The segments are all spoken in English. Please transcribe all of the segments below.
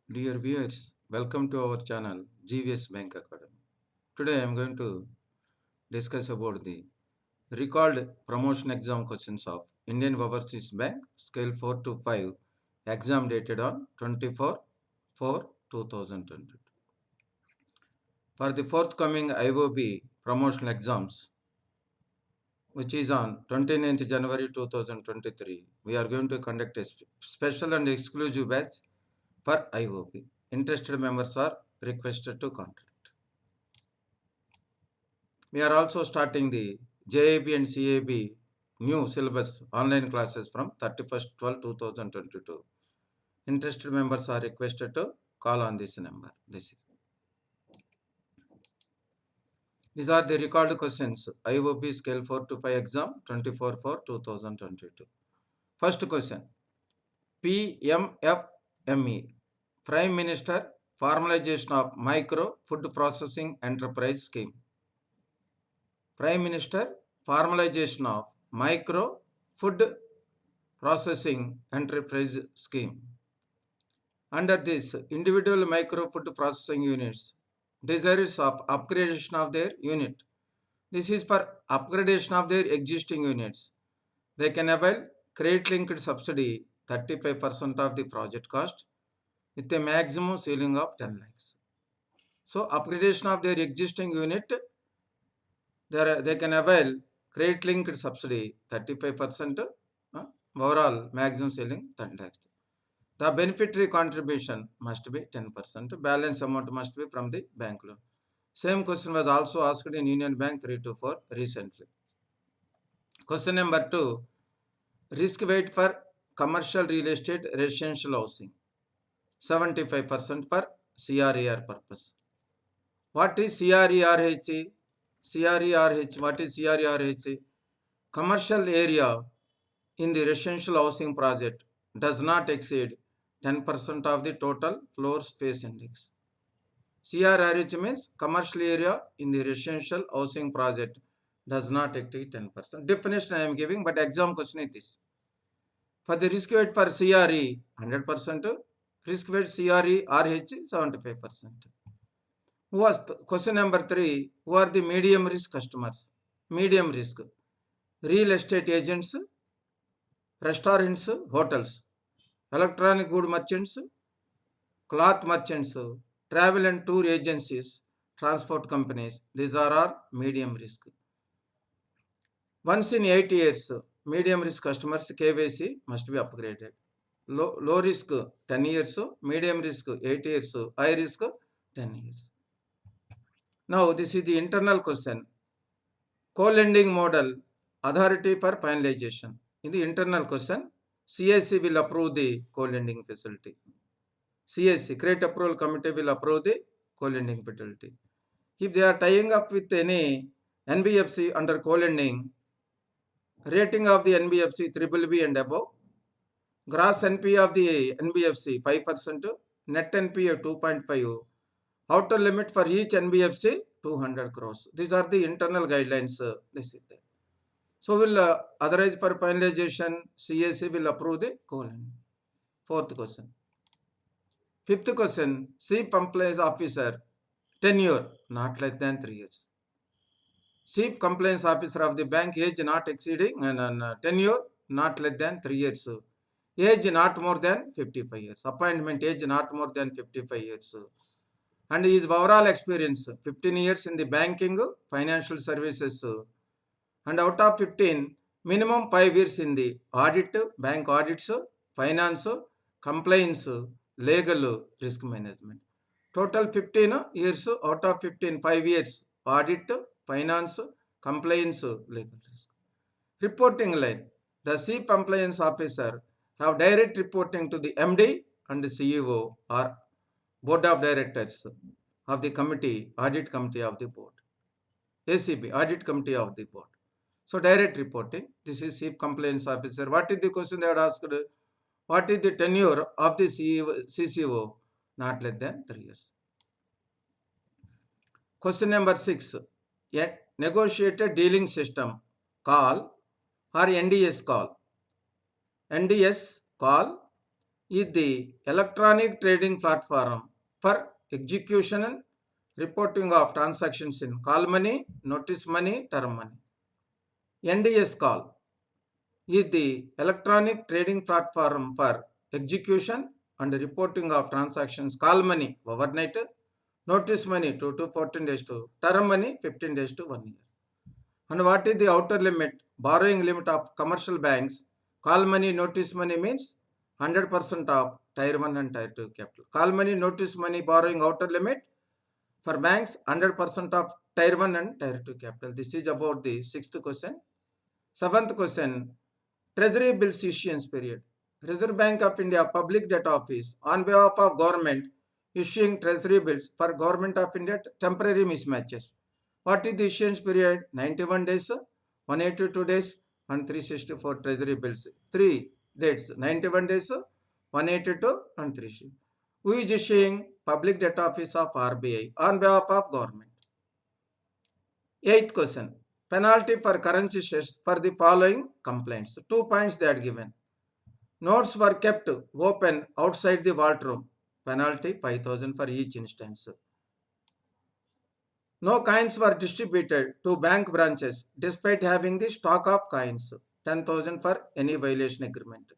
Dear viewers, welcome to our channel GVS Bank Academy. Today I am going to discuss about the recalled promotion exam questions of Indian Overseas Bank Scale 4 to 5 exam dated on 24/4/2022. For the forthcoming IOB promotional exams, which is on 29th January 2023, we are going to conduct a special and exclusive batch for IOB. Interested members are requested to contact. We are also starting the JAIIB and CAIIB new syllabus online classes from 31st/12/2022. Interested members are requested to call on this number. These are the recalled questions. IOB Scale 4 to 5 exam 24/4/2022. First question. PMFME, Prime Minister Formalization of Micro Food Processing Enterprise Scheme. Prime Minister Formalization of Micro Food Processing Enterprise Scheme. Under this, individual micro food processing units desirous of upgradation of their unit. This is for upgradation of their existing units. They can avail credit-linked subsidy 35% of the project cost with a maximum ceiling of 10 lakhs. So, upgradation of their existing unit, they can avail credit-linked subsidy 35%, overall maximum ceiling 10 lakhs. The beneficiary contribution must be 10%. Balance amount must be from the bank loan. Same question was also asked in Union Bank 3 to 4 recently. Question number 2. Risk weight for commercial real estate residential housing. 75% for CRER purpose. What is CRERH? CRERH. What is CRERH? Commercial area in the residential housing project does not exceed 10% of the total floor space index. CRRH means commercial area in the residential housing project does not exceed 10%. Definition I am giving, but exam question is this. For the risk weight for CRE, 100%. Risk weight CRE RH, 75%. Question number 3. Who are the medium risk customers? Medium risk. Real estate agents, restaurants, hotels, electronic good merchants, cloth merchants, travel and tour agencies, transport companies. These are our medium risk. Once in 8 years, medium risk customers KYC must be upgraded. Low risk 10 years, medium risk 8 years, high risk 10 years. Now this is the internal question. Co-lending model authority for finalization. In the internal question, CAC will approve the co-lending facility. CAC, Credit Approval Committee, will approve the co-lending facility. If they are tying up with any NBFC under co-lending, rating of the NBFC BBB and above, gross NPA of the NBFC 5%, net NPA 2.5, outer limit for each NBFC 200 crores. These are the internal guidelines. This is there. So will authorize for finalization, CAC will approve the co-lending. Fourth question. Fifth question, Chief Compliance Officer, tenure not less than 3 years. Chief Compliance Officer of the bank, age not exceeding and tenure not less than 3 years. Age not more than 55 years. Appointment age not more than 55 years. And his overall experience, 15 years in the banking, financial services. And out of 15, minimum 5 years in the audit, bank audits, finance, compliance, legal, risk management. Total 15 years, out of 15, 5 years, audit, finance, compliance, legal risk. Reporting line. The Chief Compliance Officer have direct reporting to the MD and the CEO or Board of Directors of the committee, Audit Committee of the Board. ACB, Audit Committee of the Board. So direct reporting. This is Chief Compliance Officer. What is the question they had asked? What is the tenure of the CCO? Not less than 3 years. Question number 6. A negotiated dealing system call or NDS call. NDS call is the electronic trading platform for execution and reporting of transactions in call money, notice money, term money. NDS call is the electronic trading platform for execution and reporting of transactions. Call money overnight, notice money 2 to 14 days to term money 15 days to 1 year. And what is the outer limit? Borrowing limit of commercial banks. Call money, notice money means 100% of Tier 1 and Tier 2 capital. Call money, notice money borrowing outer limit for banks 100% of Tier 1 and Tier 2 capital. This is about the 6th question. 7th question, Treasury bills issuance period. Reserve Bank of India Public Debt Office on behalf of government issuing treasury bills for Government of India temporary mismatches. What is the issuance period? 91 days, 182 days and 364 treasury bills. 3 dates, 91 days, 182 and 360. Who is issuing? Public Debt Office of RBI on behalf of government. 8th question. Penalty for currency shares for the following complaints. 2 points they are given. Notes were kept open outside the vault room. Penalty 5,000 for each instance. No coins were distributed to bank branches despite having the stock of coins. 10,000 for any violation agreement.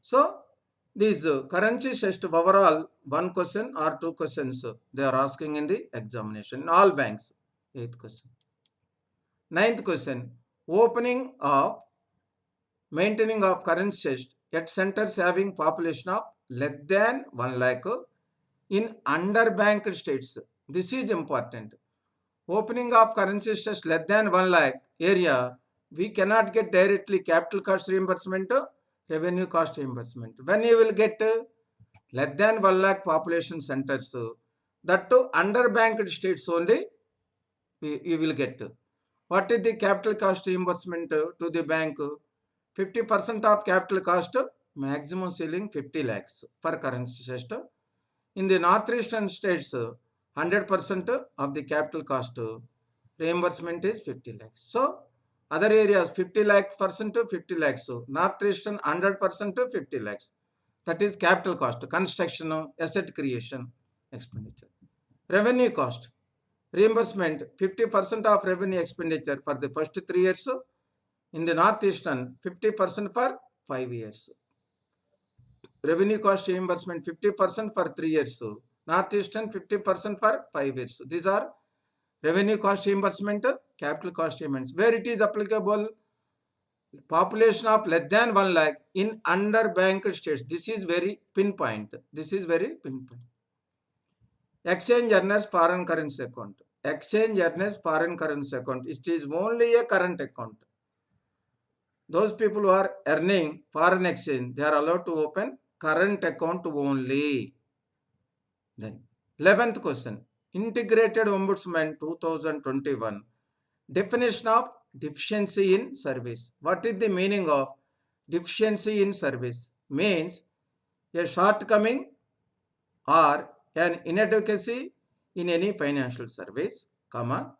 So, these currency test overall 1 question or 2 questions they are asking in the examination in all banks. 8th question. 9th question. Opening of maintaining of currency test at centers having population of less than 1 lakh in underbanked states. This is important. Opening of currency test less than 1 lakh area, we cannot get directly capital cost reimbursement, revenue cost reimbursement. When you will get less than 1 lakh population centers, that to underbanked states only you will get. What is the capital cost reimbursement to the bank? 50% of capital cost, maximum ceiling 50 lakhs for currency test. In the northeastern states, 100% of the capital cost reimbursement is 50 lakhs. So, other areas 50 lakh percent to 50 lakhs. So, northeastern 100% to 50 lakhs. That is capital cost, construction, asset creation, expenditure. Revenue cost, reimbursement 50% of revenue expenditure for the first 3 years. In the northeastern, 50% for 5 years. Revenue cost reimbursement 50% for 3 years. Northeastern 50% for 5 years. These are revenue cost reimbursement, capital cost reimbursement. Where it is applicable? Population of less than 1 lakh in underbanked states. This is very pinpoint. This is very pinpoint. Exchange earners foreign currency account. Exchange earners foreign currency account. It is only a current account. Those people who are earning foreign exchange, they are allowed to open current account only. Then 11th question. Integrated Ombudsman 2021. Definition of deficiency in service. What is the meaning of deficiency in service? Means a shortcoming or an inadequacy in any financial service, comma,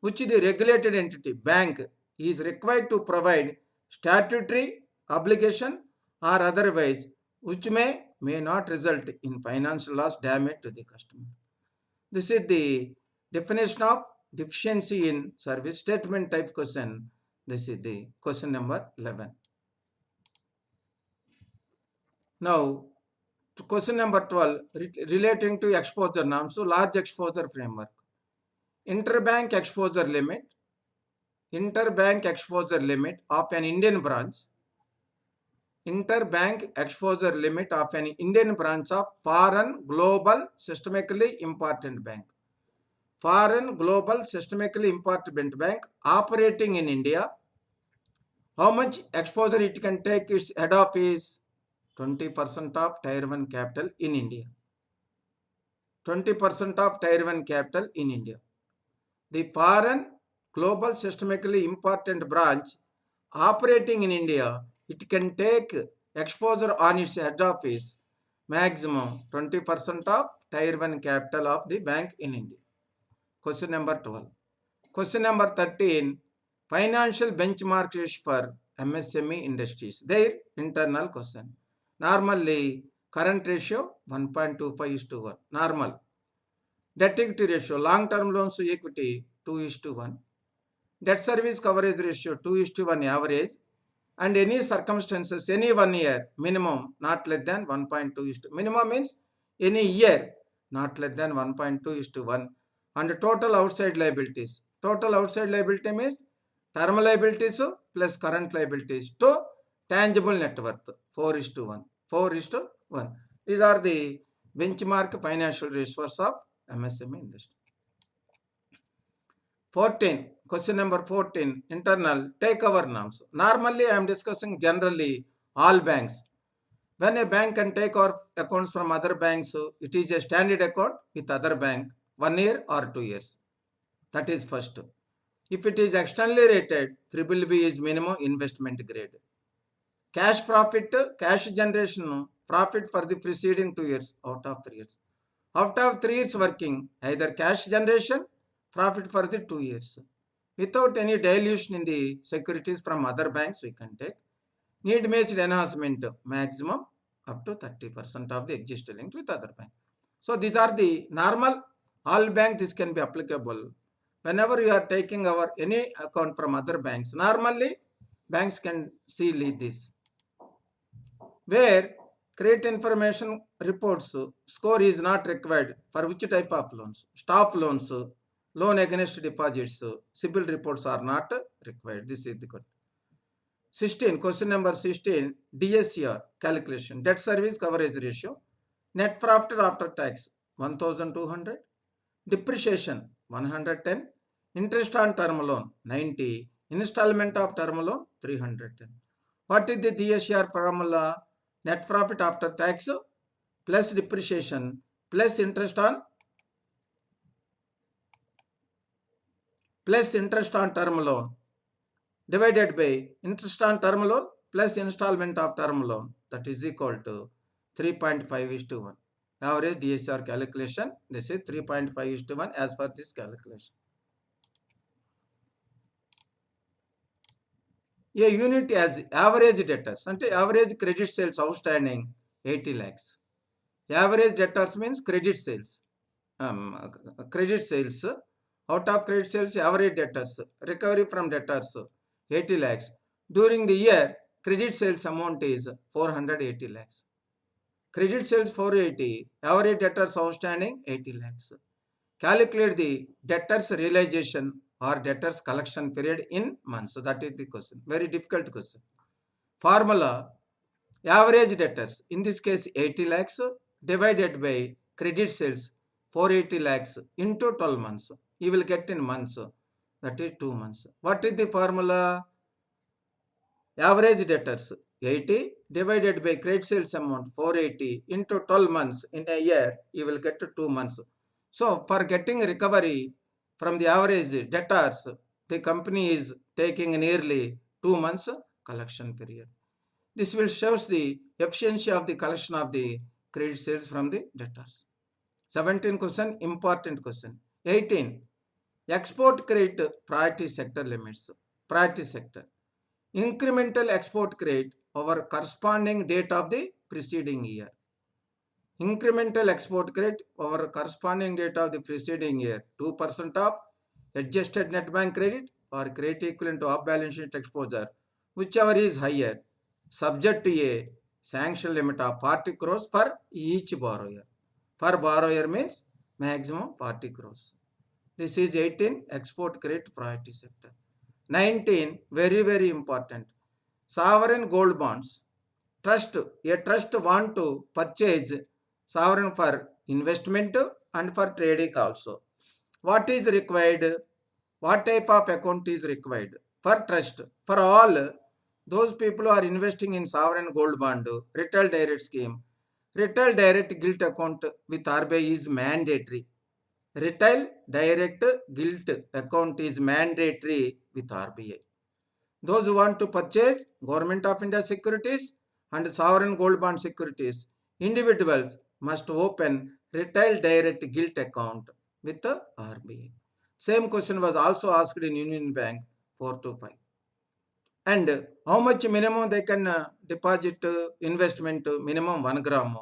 which the regulated entity, bank, is required to provide statutory obligation or otherwise, which may not result in financial loss, damage to the customer. This is the definition of deficiency in service. Statement type question. This is the question number 11. Now, question number 12 relating to exposure norms. So, large exposure framework. Interbank exposure limit. Interbank exposure limit of an Indian branch. Interbank exposure limit of an Indian branch of foreign global systemically important bank. Foreign global systemically important bank operating in India. How much exposure it can take its head office? 20% of Tier 1 capital in India. 20% of Tier 1 capital in India. The foreign global systemically important branch operating in India, it can take exposure on its head office maximum 20% of Tier 1 capital of the bank in India. Question number 12. Question number 13. Financial benchmark for MSME industries. Their internal question. Normally, Current ratio 1.25:1. Normal. Debt equity ratio, long-term loans to equity 2:1. Debt service coverage ratio 2:1 average. And any circumstances, any 1 year, minimum not less than 1.2:1. Minimum means any year not less than 1.2:1. And total outside liabilities. Total outside liability means term liabilities plus current liabilities to tangible net worth 4:1. 4:1. These are the benchmark financial ratios of MSME industry. 14. Question number 14. Internal takeover norms. Normally, I am discussing generally all banks. When a bank can take over accounts from other banks, it is a standard account with other bank 1 year or 2 years. That is first. If it is externally rated, BBB is minimum investment grade. Cash profit, cash generation, profit for the preceding 2 years out of 3 years. Out of 3 years working, either cash generation, profit for the 2 years. Without any dilution in the securities from other banks, we can take. Need-based enhancement, maximum up to 30% of the existing link with other banks. So these are the normal, all banks this can be applicable. Whenever you are taking our any account from other banks, normally banks can see this. Where credit information reports score is not required for which type of loans? Stop loans, loan against deposits, CIBIL reports are not required. This is the good. 16, question number 16, DSCR calculation, debt service coverage ratio, net profit after tax 1200, depreciation 110, interest on term loan 90, installment of term loan 310. What is the DSCR formula? Net profit after tax plus depreciation plus interest on term loan divided by interest on term loan plus installment of term loan, that is equal to 3.5:1. Average DSCR calculation, this is 3.5:1 as per this calculation. A unit has average debtors and average credit sales outstanding 80 lakhs. Average debtors means credit sales. Credit sales, out of credit sales, average debtors, recovery from debtors 80 lakhs. During the year, credit sales amount is 480 lakhs. Credit sales 480, average debtors outstanding 80 lakhs. Calculate the debtors realization or debtors collection period in months. That is the question. Very difficult question. Formula, average debtors, in this case 80 lakhs divided by credit sales 480 lakhs into 12 months. You will get in months. That is 2 months. What is the formula? Average debtors 80 divided by credit sales amount 480 into 12 months. In a year, you will get 2 months. So for getting recovery from the average debtors, the company is taking nearly 2 months collection period. This will shows the efficiency of the collection of the credit sales from the debtors. 17 question, important question. 18, export credit priority sector limits. Priority sector. Incremental export credit over corresponding date of the preceding year. Incremental export credit over corresponding date of the preceding year. 2% of adjusted net bank credit or credit equivalent to off-balance sheet exposure, whichever is higher, subject to a sanction limit of 40 crores for each borrower. For borrower means maximum 40 crores. This is 18, export credit priority sector. 19, very, very important. Sovereign gold bonds. Trust. A trust want to purchase sovereign for investment and for trading also. What is required? What type of account is required? For trust. For all those people who are investing in sovereign gold bond, retail direct scheme, retail direct gilt account with RBI is mandatory. Retail direct gilt account is mandatory with RBI. Those who want to purchase Government of India securities and sovereign gold bond securities, individuals must open retail direct gilt account with the RBI. Same question was also asked in Union Bank 425. And how much minimum they can deposit investment? Minimum 1 gram.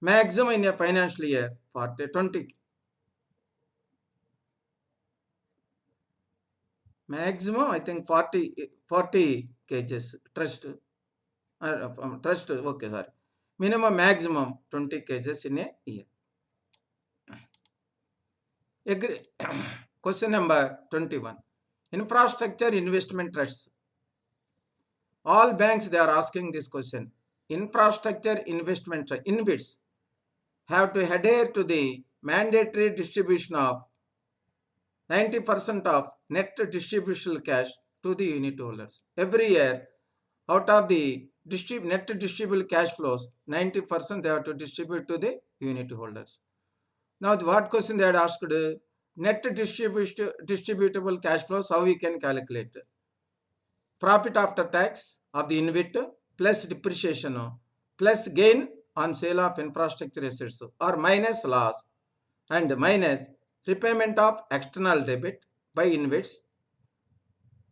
Maximum in a financial year 20. Maximum I think 40 kgs trust. Trust, okay, sorry. Minimum maximum 20 kgs in a year. Agree. Question number 21. Infrastructure investment trusts. All banks, they are asking this question. Infrastructure investment trust, InvITs, have to adhere to the mandatory distribution of 90% of net distributional cash to the unit holders. Every year, out of the net distributable cash flows, 90% they have to distribute to the unit holders. Now, what question they had asked? Net distributable cash flows, how we can calculate? Profit after tax of the InvIT plus depreciation plus gain on sale of infrastructure assets or minus loss and minus repayment of external debit by InvITs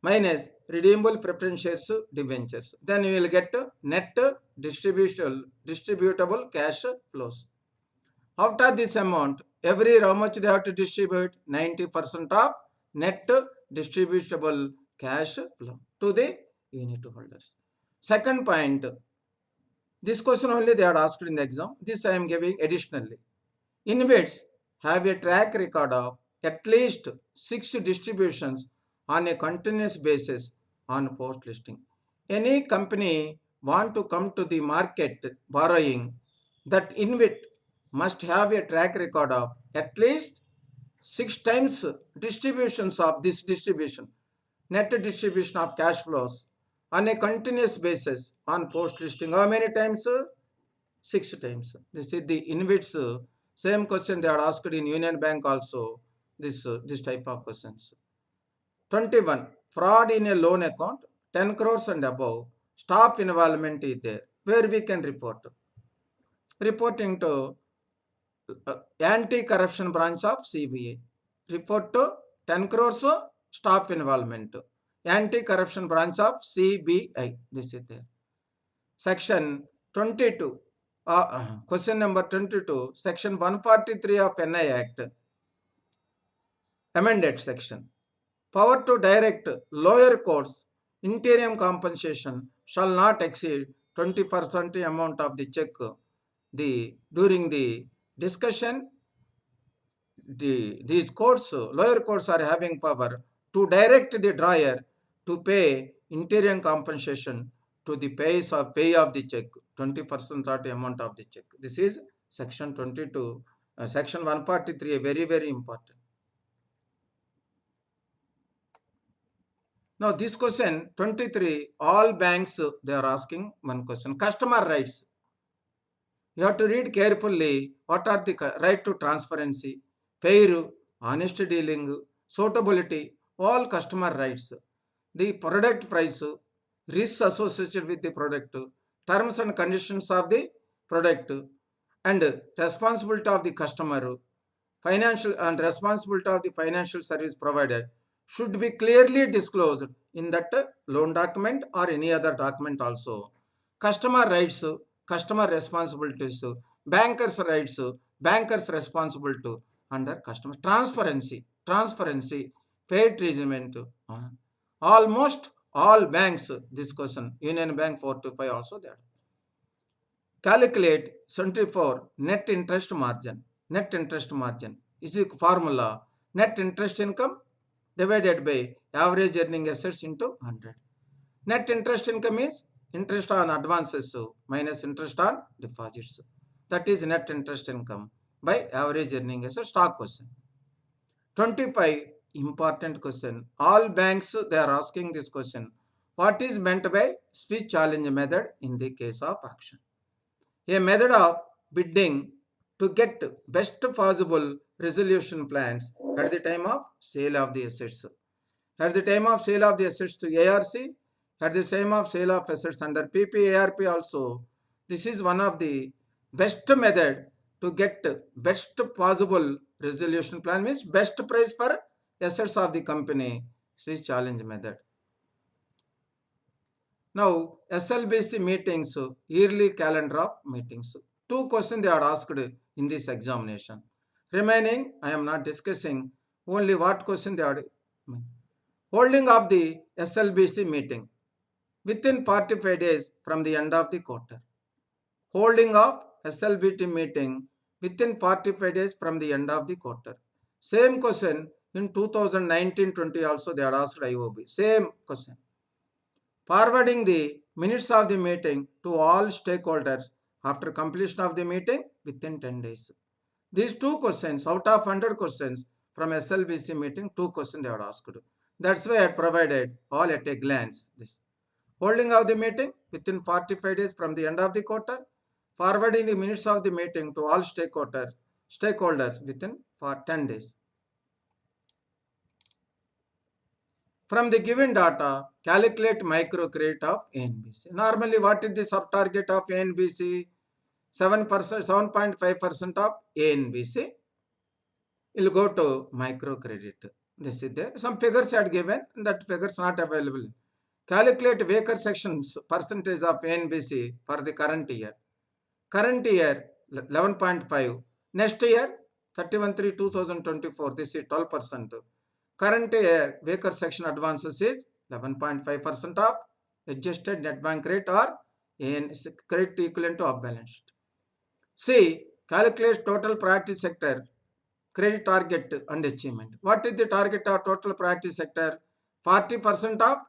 minus redeemable preference shares debentures. Then you will get net distributable cash flows. After this amount, every year how much they have to distribute? 90% of net distributable cash flow to the unit holders. Second point, this question only they are asked in the exam. This I am giving additionally. InvITs have a track record of at least 6 distributions on a continuous basis on post listing. Any company want to come to the market borrowing, that InvIT must have a track record of at least 6 times distributions of this distribution, net distribution of cash flows on a continuous basis on post listing. How many times? 6 times. This is the InvITs. Same question they are asked in Union Bank also. This type of questions. 21. Fraud in a loan account, 10 crores and above. Staff involvement is there. Where we can report? Reporting to anti-corruption branch of CBA. Report to 10 crores staff involvement. Anti-corruption branch of CBI. This is there. Section 22. Question number 22. Section 143 of NI Act. Amended section. Power to direct lower courts interim compensation shall not exceed 20% amount of the check. During the discussion, these courts, lower courts are having power to direct the drawer to pay interim compensation to the pay of the check, 20% of the amount of the check. This is section 22, section 143, very, very important. Now this question 23, all banks they are asking one question. Customer rights. You have to read carefully what are the right to transparency, fair, honest dealing, suitability, all customer rights. The product price, risks associated with the product, terms and conditions of the product, and responsibility of the customer, financial and responsibility of the financial service provider should be clearly disclosed in that loan document or any other document also. Customer rights, customer responsibilities, bankers rights, bankers responsibility under customer transparency, fair treatment. Almost all banks, this question, Union Bank 4 to 5 also there. Calculate 74 net interest margin. Net interest margin is the formula net interest income divided by average earning assets into 100. Net interest income is interest on advances minus interest on deposits. That is net interest income by average earning assets. Stock question. 25, important question. All banks they are asking this question. What is meant by switch challenge method in the case of auction? A method of bidding to get best possible resolution plans at the time of sale of the assets. At the time of sale of the assets to ARC, at the time of sale of assets under PPARP also, this is one of the best method to get best possible resolution plan, means best price for assets of the company, switch challenge method. Now, SLBC meetings, yearly calendar of meetings. 2 questions they are asked in this examination. Remaining, I am not discussing only what question they are. Holding of the SLBC meeting within 45 days from the end of the quarter. Holding of SLBT meeting within 45 days from the end of the quarter. Same question in 2019-20 also they are asked IOB. Same question. Forwarding the minutes of the meeting to all stakeholders after completion of the meeting within 10 days. These 2 questions out of 100 questions from SLBC meeting, 2 questions they are asked. That's why I provided all at a glance. This holding of the meeting within 45 days from the end of the quarter, forwarding the minutes of the meeting to all stakeholders within 10 days. From the given data, calculate microcredit of ANBC. Normally, what is the sub-target of ANBC? 7%, 7.5% of ANBC will go to microcredit. This is there. Some figures are given, that figures not available. Calculate Waker sections percentage of ANBC for the current year. Current year 11.5. Next year 31/3/2024. This is 12%. Current year Waker section advances is 11.5% of adjusted net bank rate or in credit equivalent to off balance sheet. C. Calculate total priority sector credit target and achievement. What is the target of total priority sector? 40% of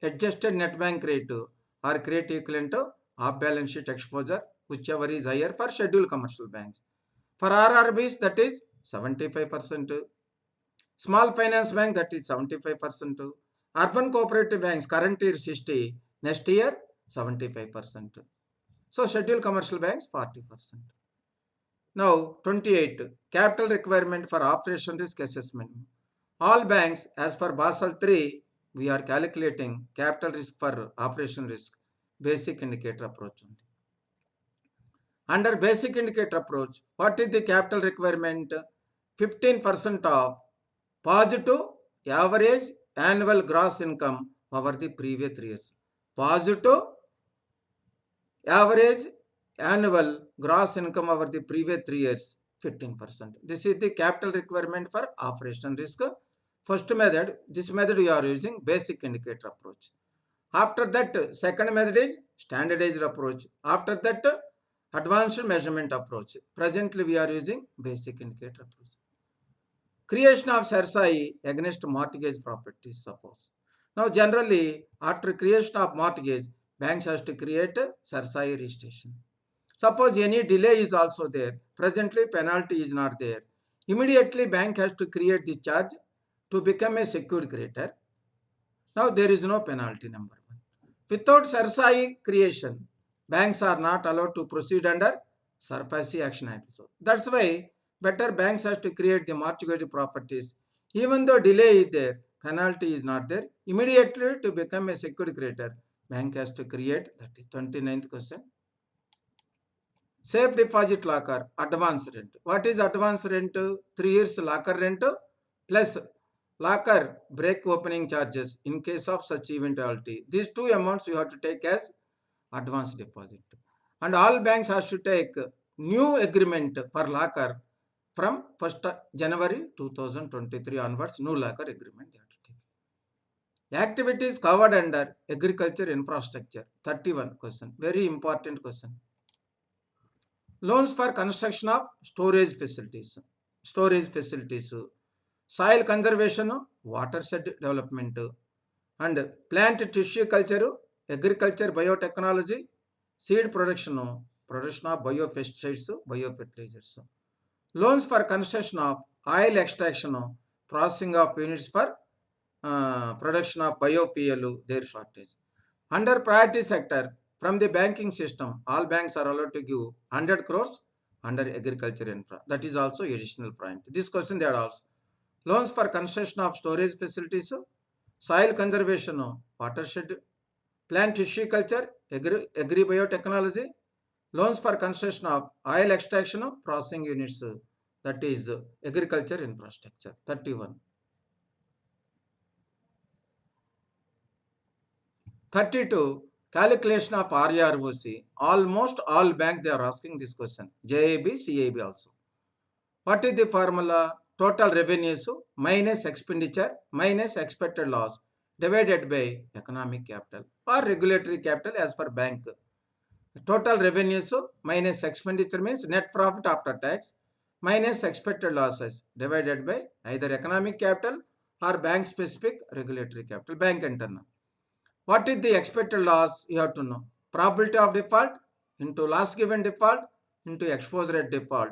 adjusted net bank rate or credit equivalent to off balance sheet exposure, whichever is higher for scheduled commercial banks. For RRBs, that is 75%. Small finance bank, that is 75%. Urban cooperative banks, current year 60, next year 75%. So scheduled commercial banks 40%. Now 28, capital requirement for operation risk assessment. All banks, as for Basel III, we are calculating capital risk for operation risk, basic indicator approach only. Under basic indicator approach, what is the capital requirement? 15% of positive average annual gross income over the previous 3 years. Positive average annual gross income over the previous 3 years, 15%. This is the capital requirement for operation risk. First method, this method we are using basic indicator approach. After that, second method is standardized approach. After that, advanced measurement approach. Presently, we are using basic indicator approach. Creation of CAIIB against mortgage properties, suppose. Now, generally, after creation of mortgage, banks has to create CAIIB registration. Suppose any delay is also there. Presently, penalty is not there. Immediately, bank has to create the charge to become a secured creditor. Now, there is no penalty, number 1. Without CAIIB creation, banks are not allowed to proceed under SARFAESI Action Act. So that's why better banks has to create the mortgage properties. Even though delay is there, penalty is not there. Immediately to become a secured creditor, bank has to create. That is 29th question. Safe deposit locker, advance rent. What is advance rent? 3 years locker rent plus locker break opening charges in case of such eventuality. These 2 amounts you have to take as advance deposit. And all banks have to take new agreement for locker from 1st January 2023 onwards, new locker agreement they have to take. Activities covered under agriculture infrastructure, 31 question, very important question. Loans for construction of storage facilities, soil conservation, watershed development, and plant tissue culture, agriculture biotechnology, seed production of biopesticides, biofertilizers. Loans for construction of oil extraction, processing of units for production of biofuel, their shortage. Under priority sector, from the banking system, all banks are allowed to give 100 crores under agriculture infra. That is also additional point. This question they are also. Loans for construction of storage facilities, soil conservation, watershed, plant tissue culture, agri-biotechnology, loans for construction of oil extraction, processing units, that is agriculture infrastructure, 31. 32, calculation of REROC. Almost all banks they are asking this question. JAIIB, CAIIB also. What is the formula? Total revenues minus expenditure minus expected loss divided by economic capital or regulatory capital as per bank. Total revenues minus expenditure means net profit after tax minus expected losses divided by either economic capital or bank specific regulatory capital, bank internal. What is the expected loss? You have to know. Probability of default into loss given default into exposure at default.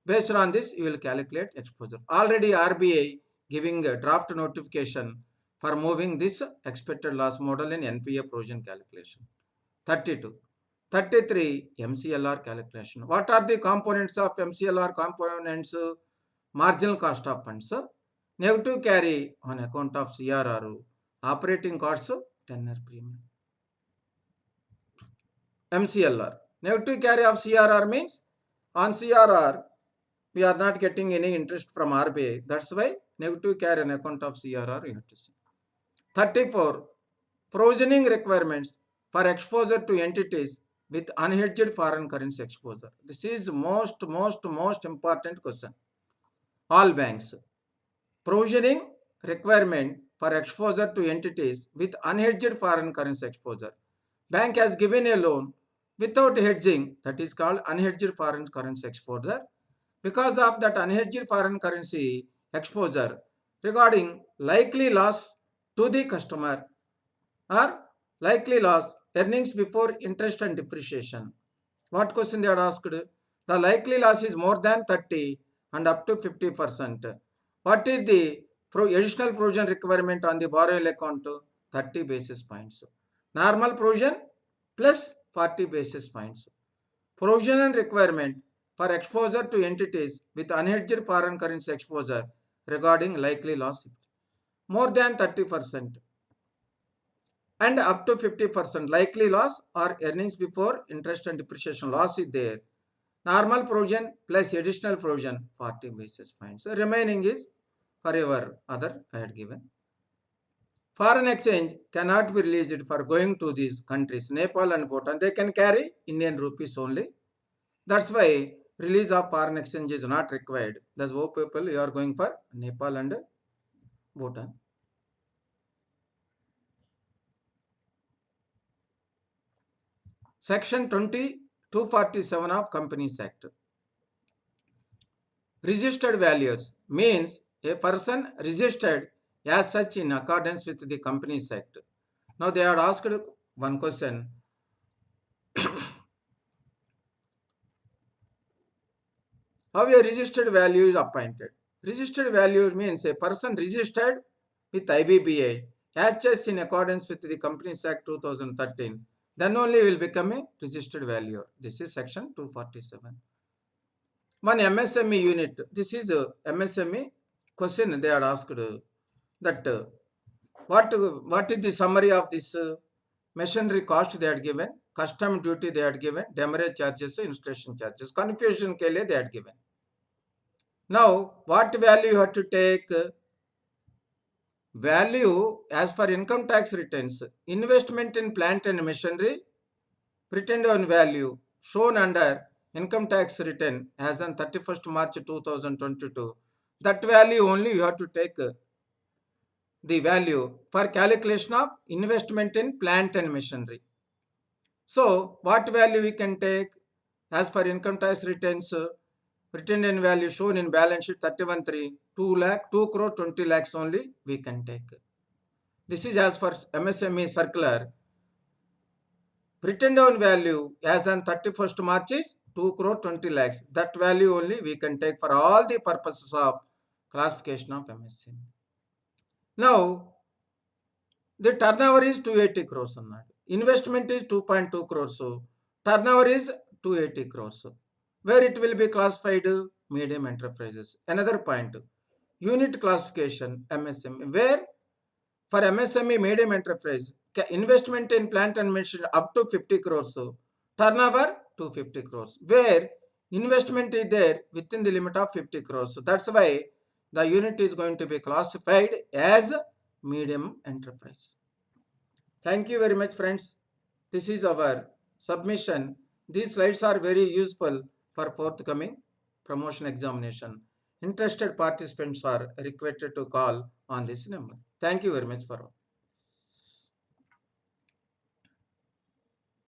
Based on this, you will calculate exposure. Already RBI giving a draft notification for moving this expected loss model in NPA provision calculation. 32. 33. MCLR calculation. What are the components of MCLR components? Marginal cost of funds, negative carry on account of CRR, operating costs, tenure premium. MCLR. Negative carry of CRR means on CRR we are not getting any interest from RBI. That's why negative carry on account of CRR you have to see. 34. Provisioning requirements for exposure to entities with unhedged foreign currency exposure. This is most important question. All banks. Provisioning requirement for exposure to entities with unhedged foreign currency exposure. Bank has given a loan without hedging, that is called unhedged foreign currency exposure. Because of that unhedged foreign currency exposure, regarding likely loss to the customer or likely loss earnings before interest and depreciation. What question they are asked? The likely loss is more than 30 and up to 50%. What is the additional provision requirement on the borrowing account? 30 basis points. Normal provision plus 40 basis points. Provision and requirement for exposure to entities with unhedged foreign currency exposure regarding likely loss more than 30% and up to 50% likely loss or earnings before interest and depreciation loss is there. Normal provision plus additional provision 40 basis points. So remaining is forever other I had given. Foreign exchange cannot be released for going to these countries, Nepal and Bhutan. They can carry Indian rupees only. That's why release of foreign exchange is not required. That's why people you are going for Nepal and Bhutan. Section 247 of Companies Act. Registered valuers means a person registered as such in accordance with the Companies Act. Now they are asked one question. How a registered value is appointed? Registered value means a person registered with IBBA as in accordance with the Companies Act 2013. Then only will become a registered valuer. This is section 247. One MSME unit. This is a MSME question they are asked that what is the summary of this machinery cost they had given, custom duty they had given, demurrage charges, installation charges. Confusion ke liye they had given. Now, what value you have to take? Value as per income tax returns. Investment in plant and machinery, pretend on value shown under income tax return as on 31st March 2022. That value only you have to take the value for calculation of investment in plant and machinery. So, what value we can take as per income tax returns? Retained in value shown in balance sheet 31.3, 2 crore 20 lakhs only we can take. This is as for MSME circular. Retained on value as on 31st March is 2 crore 20 lakhs. That value only we can take for all the purposes of classification of MSME. Now, the turnover is 280 crores. Investment is 2.2 crores. So, turnover is 280 crores. Where it will be classified? Medium enterprises. Another point, unit classification MSME, where for MSME medium enterprise, investment in plant and machinery up to 50 crores, turnover 250 crores, where investment is there within the limit of 50 crores. So that's why the unit is going to be classified as medium enterprise. Thank you very much, friends. This is our submission. These slides are very useful for forthcoming promotion examination. Interested participants are requested to call on this number. Thank you very much for all.